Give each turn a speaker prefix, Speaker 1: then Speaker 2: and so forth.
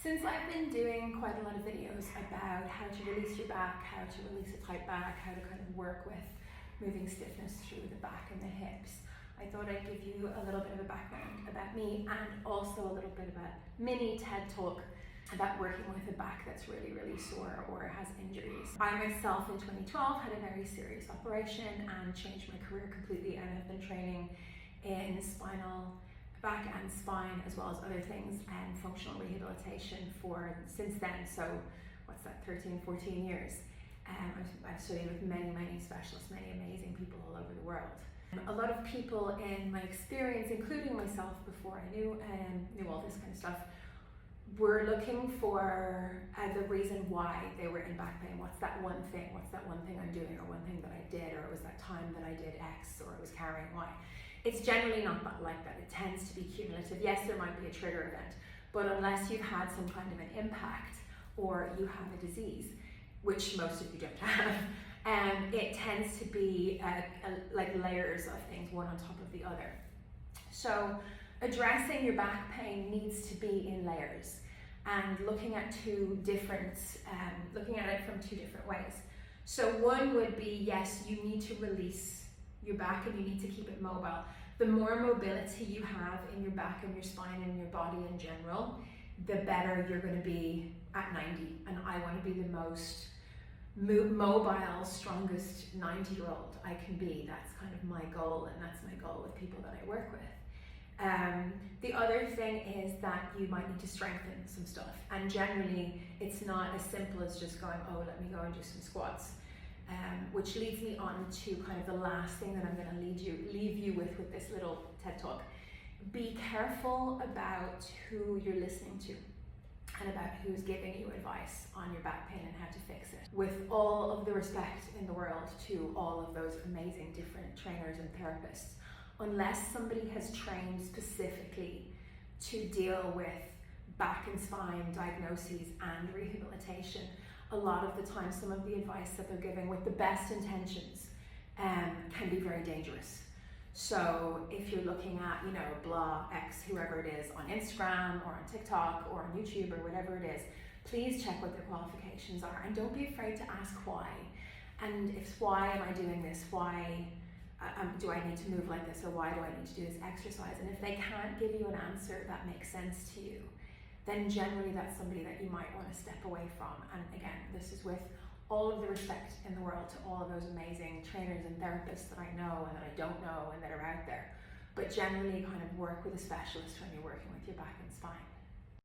Speaker 1: Since I've been doing quite a lot of videos about how to release your back, how to release a tight back, how to kind of work with moving stiffness through the back and the hips, I thought I'd give you a little bit of a background about me and also a little bit about mini TED talk about working with a back that's really, really sore or has injuries. I myself in 2012 had a very serious operation and changed my career completely, and I've been training in back and spine, as well as other things, and functional rehabilitation since then. So what's that, 13, 14 years. I've studied with many specialists, many amazing people all over the world. A lot of people in my experience, including myself before I knew all this kind of stuff, were looking for the reason why they were in back pain. What's that one thing? What's that one thing I'm doing, or one thing that I did, or it was that time that I did X, or I was carrying Y. It's generally not like that. It tends to be cumulative. Yes, there might be a trigger event, but unless you've had some kind of an impact or you have a disease, which most of you don't have, it tends to be like layers of things, one on top of the other. So addressing your back pain needs to be in layers, and looking at it from two different ways. So one would be, yes, you need to release your back and you need to keep it mobile. The more mobility you have in your back and your spine and your body in general, the better you're going to be at 90. And I want to be the most mobile, strongest 90-year-old I can be. That's kind of my goal, and that's my goal with people that I work with. The other thing is that you might need to strengthen some stuff, and generally it's not as simple as just going, oh, let me go and do some squats. Which leads me on to kind of the last thing that I'm going to leave you with this little TED talk. Be careful about who you're listening to and about who's giving you advice on your back pain and how to fix it. With all of the respect in the world to all of those amazing different trainers and therapists, unless somebody has trained specifically to deal with back and spine diagnoses and rehabilitation, a lot of the time some of the advice that they're giving with the best intentions can be very dangerous. So if you're looking at, blah, X, whoever it is, on Instagram or on TikTok or on YouTube or whatever it is, please check what their qualifications are, and don't be afraid to ask why. And if why am I doing this? Why do I need to move like this, or why do I need to do this exercise? And if they can't give you an answer that makes sense to you, then generally that's somebody that you might want to step away from. And again, this is with all of the respect in the world to all of those amazing trainers and therapists that I know and that I don't know and that are out there. But generally kind of work with a specialist when you're working with your back and spine.